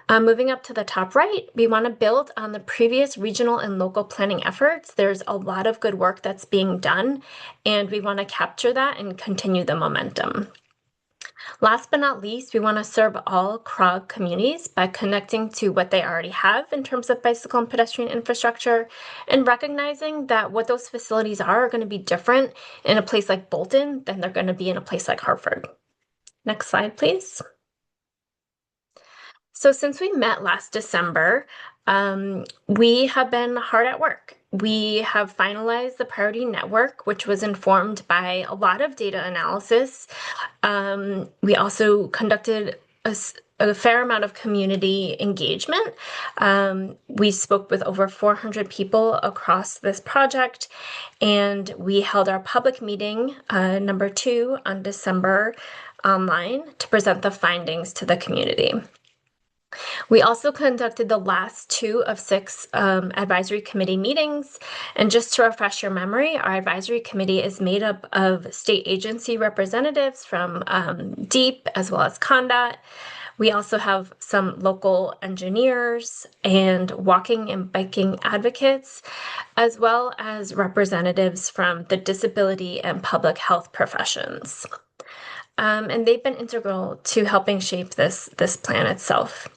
Moving up to the top right, we want to build on the previous regional and local planning efforts. There's a lot of good work that's being done, and we want to capture that and continue the momentum. Last but not least, we want to serve all CROG communities by connecting to what they already have in terms of bicycle and pedestrian infrastructure, and recognizing that what those facilities are going to be different in a place like Bolton than they're going to be in a place like Hartford. Next slide, please. So since we met last December, we have been hard at work. We have finalized the priority network, which was informed by a lot of data analysis. We also conducted a fair amount of community engagement. We spoke with over 400 people across this project, and we held our public meeting, number 2, on December online to present the findings to the community. We also conducted the last 2 of 6 advisory committee meetings. And just to refresh your memory, our advisory committee is made up of state agency representatives from DEEP as well as CONDOT. We also have some local engineers and walking and biking advocates, as well as representatives from the disability and public health professions. And they've been integral to helping shape this plan itself.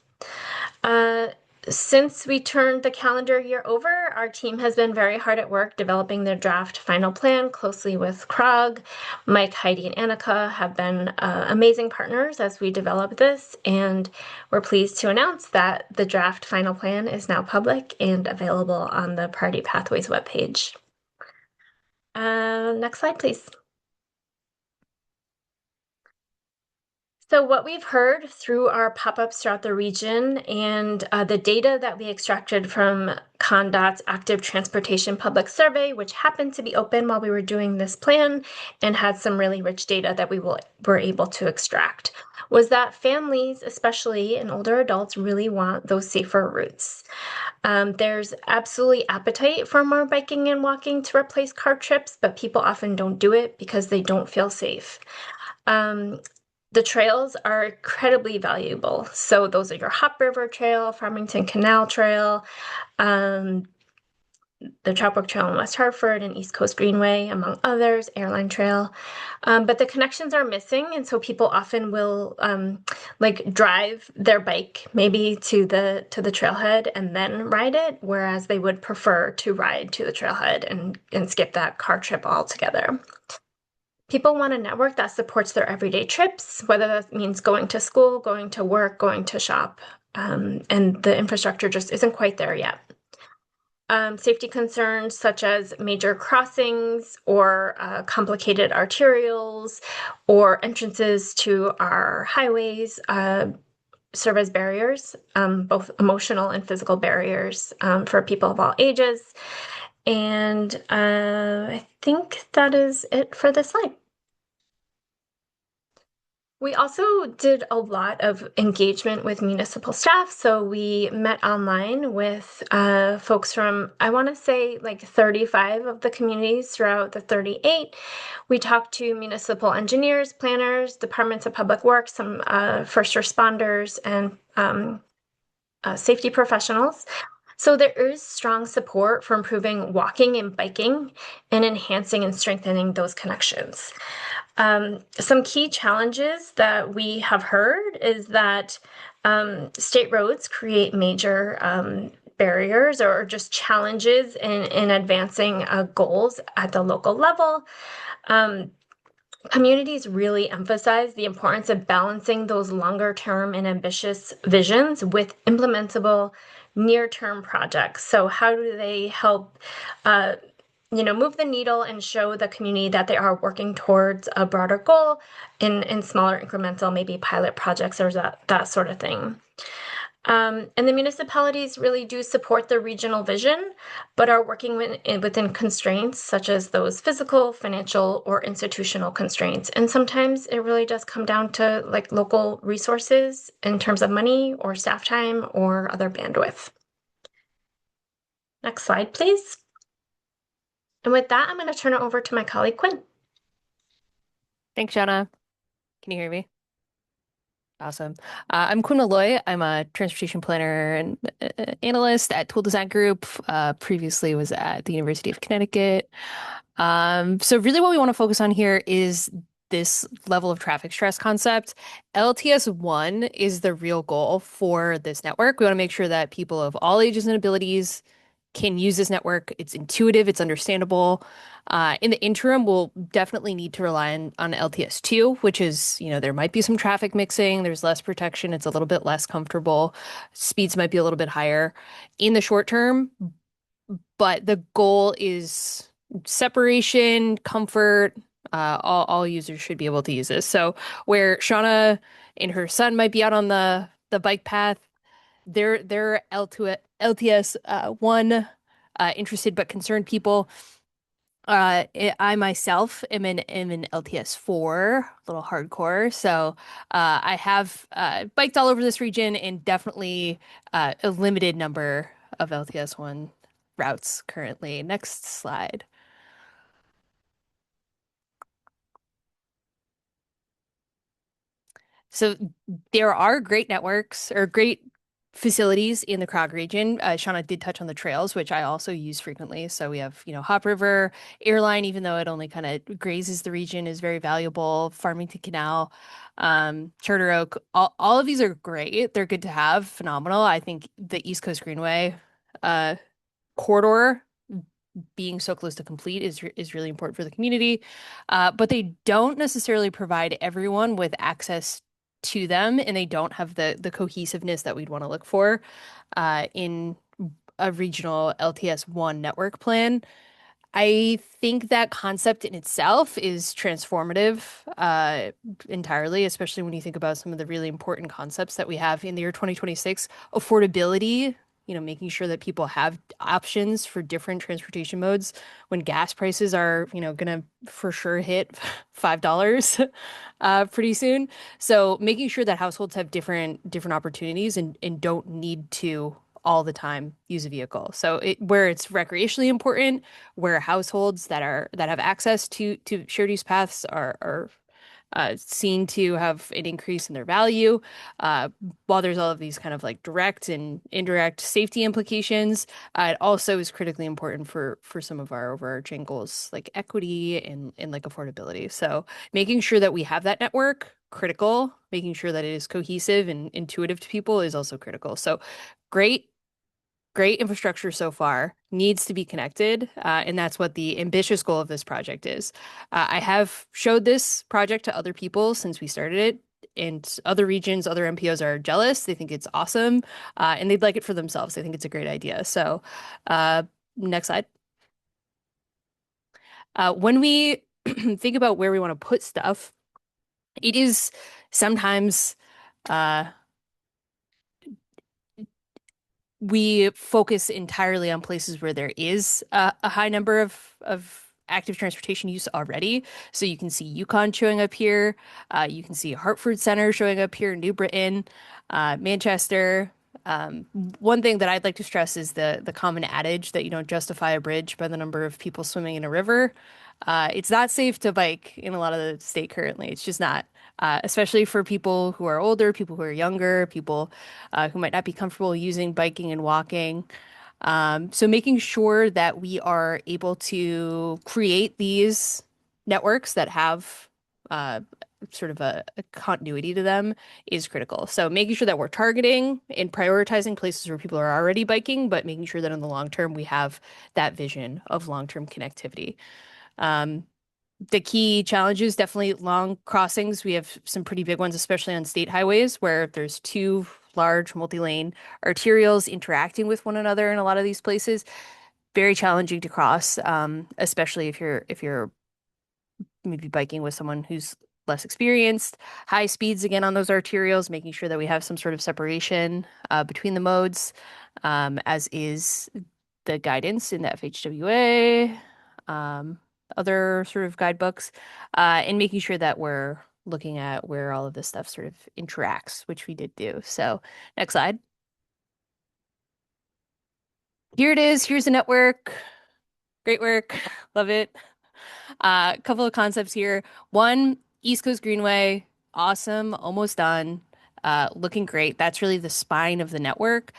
Since we turned the calendar year over, our team has been very hard at work developing their draft final plan closely with CROG. Mike, Heidi, and Annika have been amazing partners as we develop this, and we're pleased to announce that the draft final plan is now public and available on the Priority Pathways webpage. Next slide, please. So what we've heard through our pop-ups throughout the region and the data that we extracted from CONDOT's Active Transportation Public Survey, which happened to be open while we were doing this plan and had some really rich data that we were able to extract, was that families, especially and older adults, really want those safer routes. There's absolutely appetite for more biking and walking to replace car trips, but people often don't do it because they don't feel safe. The trails are incredibly valuable. So those are your Hop River Trail, Farmington Canal Trail, the Trout Brook Trail in West Hartford and East Coast Greenway, among others, Airline Trail. But the connections are missing, and so people often will drive their bike maybe to the trailhead and then ride it, whereas they would prefer to ride to the trailhead and skip that car trip altogether. People want a network that supports their everyday trips, whether that means going to school, going to work, going to shop, and the infrastructure just isn't quite there yet. Safety concerns such as major crossings or complicated arterials or entrances to our highways serve as barriers, both emotional and physical barriers for people of all ages. And I think that is it for this slide. We also did a lot of engagement with municipal staff. So we met online with folks from, I want to say, like 35 of the communities throughout the 38. We talked to municipal engineers, planners, departments of public works, some first responders, and safety professionals. So there is strong support for improving walking and biking and enhancing and strengthening those connections. Some key challenges that we have heard is that state roads create major barriers or just challenges in advancing goals at the local level. Communities really emphasize the importance of balancing those longer term and ambitious visions with implementable near-term projects. So how do they help move the needle and show the community that they are working towards a broader goal in smaller incremental, maybe pilot projects or that sort of thing. And the municipalities really do support the regional vision, but are working within constraints such as those physical, financial, or institutional constraints. And sometimes it really does come down to like local resources in terms of money or staff time or other bandwidth. Next slide, please. And with that, I'm going to turn it over to my colleague, Quinn. Thanks, Shauna. Can you hear me? Awesome. I'm Quinn Malloy. I'm a transportation planner and analyst at Tool Design Group. Previously was at the University of Connecticut. So really what we want to focus on here is this level of traffic stress concept. LTS1 is the real goal for this network. We want to make sure that people of all ages and abilities can use this network. It's intuitive, it's understandable. In the interim, we'll definitely need to rely on LTS2, which is, there might be some traffic mixing, there's less protection, it's a little bit less comfortable, speeds might be a little bit higher in the short term, but the goal is separation, comfort, all users should be able to use this. So where Shauna and her son might be out on the bike path, they're LTS1 interested but concerned people. I myself am an LTS4, a little hardcore. So I have biked all over this region and definitely a limited number of LTS1 routes currently. Next slide. So there are great networks or great facilities in the Krog region. Shauna did touch on the trails, which I also use frequently. So we have, Hop River, Airline, even though it only kind of grazes the region, is very valuable. Farmington Canal, Charter Oak, all of these are great. They're good to have, phenomenal. I think the East Coast Greenway corridor being so close to complete is really important for the community. But they don't necessarily provide everyone with access to them, and they don't have the cohesiveness that we'd want to look for in a regional LTS1 network plan. I think that concept in itself is transformative entirely, especially when you think about some of the really important concepts that we have in the year 2026. Affordability, making sure that people have options for different transportation modes when gas prices are, going to for sure hit $5 pretty soon. So making sure that households have different opportunities and don't need to all the time use a vehicle. So where it's recreationally important, where households that have access to shared use paths are seen to have an increase in their value, while there's all of these kind of like direct and indirect safety implications, it also is critically important for some of our overarching goals like equity and like affordability. So making sure that we have that network, critical. Making sure that it is cohesive and intuitive to people is also critical. So great great infrastructure so far, needs to be connected, and that's what the ambitious goal of this project is. I have showed this project to other people since we started it, and other regions, other MPOs are jealous. They think it's awesome, and they'd like it for themselves. They think it's a great idea. So, next slide. When we think about where we want to put stuff, it is sometimes we focus entirely on places where there is a high number of active transportation use already. So you can see Yukon showing up here. You can see Hartford Center showing up here, New Britain, Manchester. One thing that I'd like to stress is the common adage that you don't justify a bridge by the number of people swimming in a river. It's not safe to bike in a lot of the state currently. It's just not. Especially for people who are older, people who are younger, people who might not be comfortable using biking and walking. So making sure that we are able to create these networks that have sort of a continuity to them is critical. So making sure that we're targeting and prioritizing places where people are already biking, but making sure that in the long term we have that vision of long-term connectivity. The key challenges, definitely long crossings. We have some pretty big ones, especially on state highways where there's two large multi-lane arterials interacting with one another in a lot of these places. Very challenging to cross, especially if you're maybe biking with someone who's less experienced. High speeds again on those arterials, making sure that we have some sort of separation between the modes, as is the guidance in the FHWA. Other sort of guidebooks, and making sure that we're looking at where all of this stuff sort of interacts, which we did do. So next slide. Here it is. Here's the network. Great work. Love it. A couple of concepts here. One, East Coast Greenway. Awesome. Almost done. Looking great. That's really the spine of the network.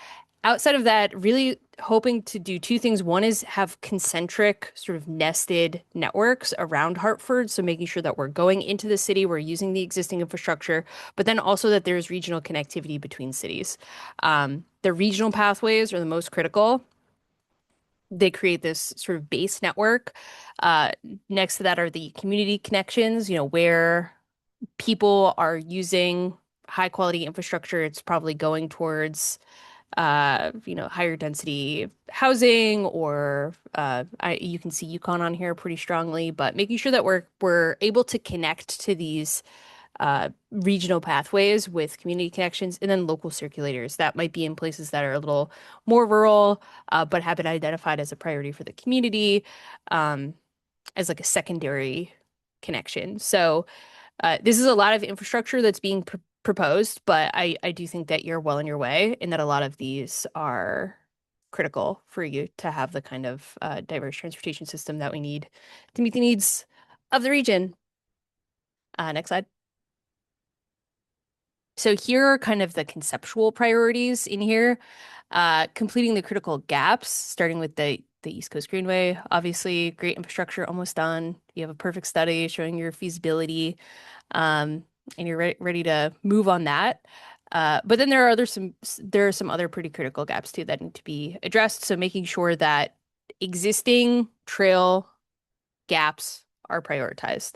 Outside of that, really hoping to do two things. One is have concentric sort of nested networks around Hartford. So making sure that we're going into the city, we're using the existing infrastructure, but then also that there's regional connectivity between cities. The regional pathways are the most critical. They create this sort of base network. Next to that are the community connections, where people are using high quality infrastructure. It's probably going towards higher density housing, or you can see Yukon on here pretty strongly, but making sure that we're able to connect to these regional pathways with community connections, and then local circulators that might be in places that are a little more rural, but have been identified as a priority for the community, as like a secondary connection. So this is a lot of infrastructure that's being proposed, but I do think that you're well on your way, and that a lot of these are critical for you to have the kind of diverse transportation system that we need to meet the needs of the region. Next slide. So here are kind of the conceptual priorities in here. Completing the critical gaps, starting with the East Coast Greenway. Obviously, great infrastructure, almost done. You have a perfect study showing your feasibility. And you're ready to move on that. But then there are some other pretty critical gaps too that need to be addressed. So making sure that existing trail gaps are prioritized.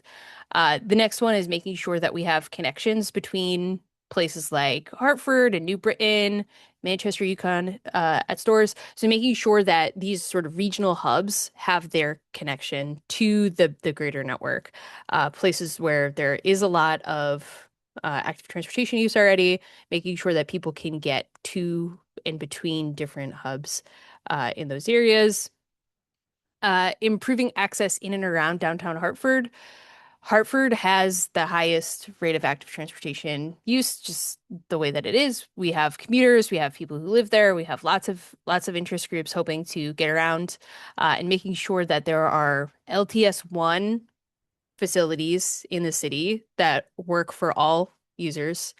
The next one is making sure that we have connections between places like Hartford and New Britain, Manchester, Yukon, at stores. So making sure that these sort of regional hubs have their connection to the greater network. Places where there is a lot of active transportation use already, making sure that people can get to and between different hubs in those areas. Improving access in and around downtown Hartford. Hartford has the highest rate of active transportation use, just the way that it is. We have commuters, we have people who live there, we have lots of interest groups hoping to get around, and making sure that there are LTS1 facilities in the city that work for all users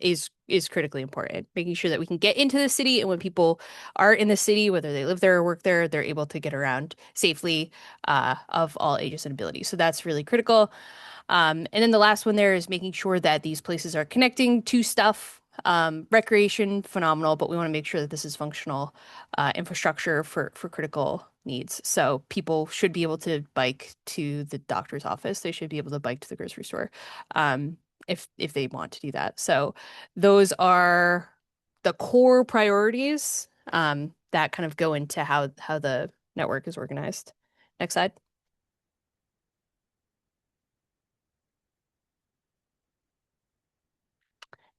is critically important. Making sure that we can get into the city, and when people are in the city, whether they live there or work there, they're able to get around safely, of all ages and abilities. So that's really critical. And then the last one there is making sure that these places are connecting to stuff, Recreation, phenomenal, but we want to make sure that this is functional infrastructure for critical needs. So people should be able to bike to the doctor's office. They should be able to bike to the grocery store, if they want to do that. So those are the core priorities that kind of go into how the network is organized. Next slide.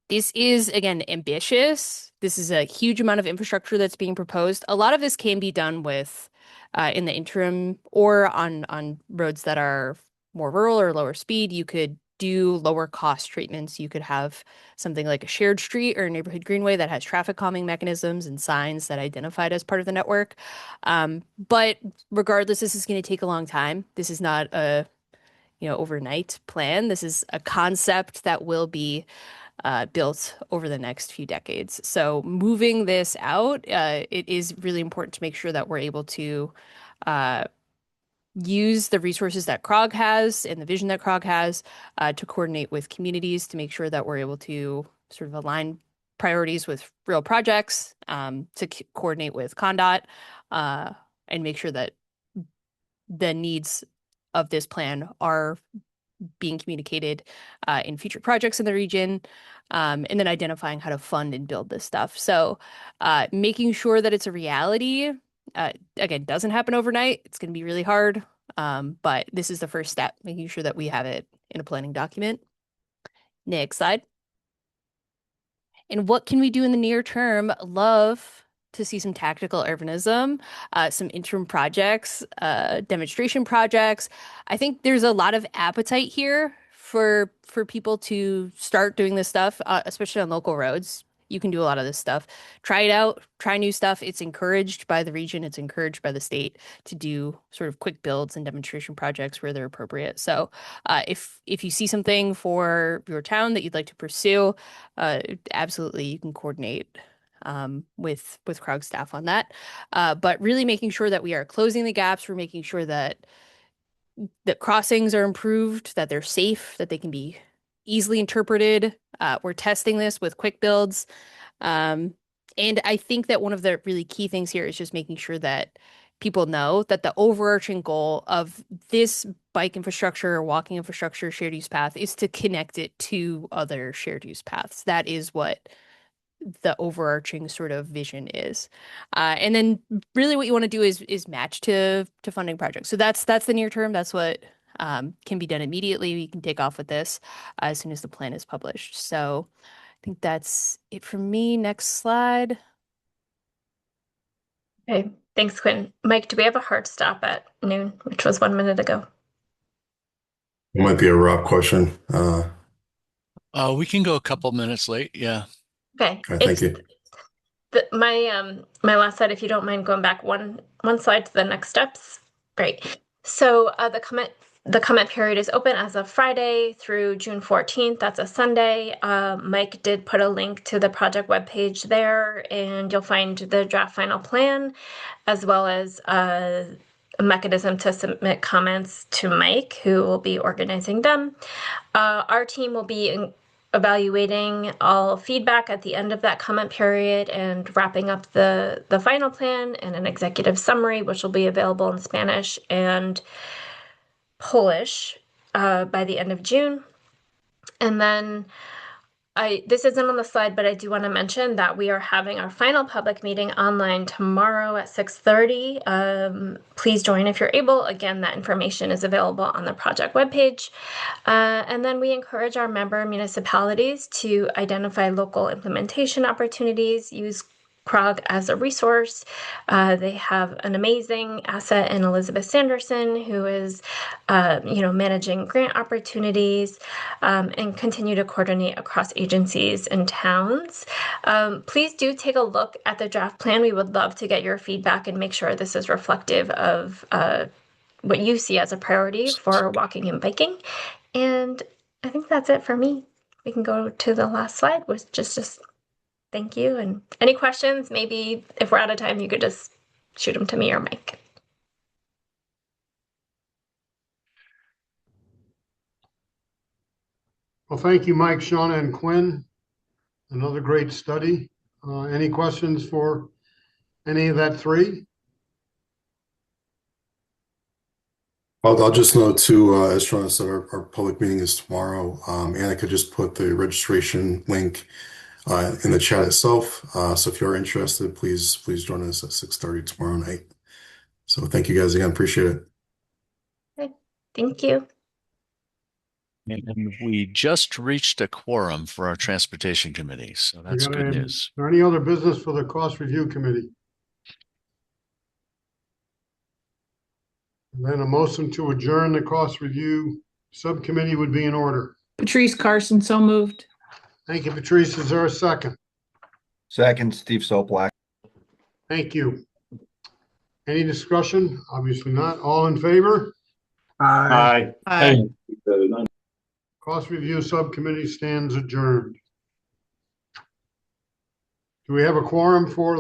This is, again, ambitious. This is a huge amount of infrastructure that's being proposed. A lot of this can be done with in the interim or on roads that are more rural or lower speed. You could do lower cost treatments. You could have something like a shared street or a neighborhood greenway that has traffic calming mechanisms and signs that identify it as part of the network. But regardless, this is going to take a long time. This is not a overnight plan. This is a concept that will be built over the next few decades. So moving this out, it is really important to make sure that we're able to use the resources that CROG has and the vision that CROG has to coordinate with communities to make sure that we're able to sort of align priorities with real projects, to coordinate with CONDOT, and make sure that the needs of this plan are being communicated in future projects in the region, and then identifying how to fund and build this stuff. So making sure that it's a reality, again, doesn't happen overnight. It's going to be really hard, but this is the first step, making sure that we have it in a planning document. Next slide. And what can we do in the near term? Love to see some tactical urbanism, some interim projects, demonstration projects. I think there's a lot of appetite here for people to start doing this stuff, especially on local roads. You can do a lot of this stuff. Try it out, try new stuff. It's encouraged by the region, it's encouraged by the state to do sort of quick builds and demonstration projects where they're appropriate. So if you see something for your town that you'd like to pursue, absolutely you can coordinate with CROG staff on that. But really making sure that we are closing the gaps, we're making sure that crossings are improved, that they're safe, that they can be easily interpreted. We're testing this with quick builds. And I think that one of the really key things here is just making sure that people know that the overarching goal of this bike infrastructure or walking infrastructure shared use path is to connect it to other shared use paths. That is what the overarching sort of vision is. And then really what you want to do is match to funding projects. So that's the near term. That's what can be done immediately. We can take off with this as soon as the plan is published. So I think that's it from me. Next slide. Okay, thanks, Quinn. Mike, do we have a hard stop at noon, which was 1 minute ago? It might be a Rob question. We can go a couple minutes late. Yeah. Okay. All right, thank you. My last slide, if you don't mind going back one slide to the next steps. Great. So the comment period is open as of Friday through June 14th. That's a Sunday. Mike did put a link to the project webpage there, and you'll find the draft final plan as well as a mechanism to submit comments to Mike, who will be organizing them. Our team will be evaluating all feedback at the end of that comment period and wrapping up the final plan and an executive summary, which will be available in Spanish and Polish by the end of June. And then this isn't on the slide, but I do want to mention that we are having our final public meeting online tomorrow at 6:30. Please join if you're able. Again, that information is available on the project webpage. And then we encourage our member municipalities to identify local implementation opportunities, use CROG as a resource. They have an amazing asset in Elizabeth Sanderson, who is, managing grant opportunities, and continue to coordinate across agencies and towns. Please do take a look at the draft plan. We would love to get your feedback and make sure this is reflective of what you see as a priority for walking and biking. And I think that's it for me. We can go to the last slide, which just thank you. And any questions, maybe if we're out of time, you could just shoot them to me or Mike. Well, thank you, Mike, Shauna, and Quinn. Another great study. Any questions for any of that three? I'll just note too, as Sean said, our public meeting is tomorrow. Annika just put the registration link in the chat itself. So if you're interested, please join us at 6:30 tomorrow night. So thank you guys again. Appreciate it. Okay, thank you. And we just reached a quorum for our transportation committee, so that's good news. Is there any other business for the cost review committee? And then a motion to adjourn the cost review subcommittee would be in order. Patrice Carson, so moved. Thank you, Patrice. Is there a second? Second, Steve Soplak. Thank you. Any discussion? Obviously not. All in favor? Aye. Aye. Cost review subcommittee stands adjourned. Do we have a quorum for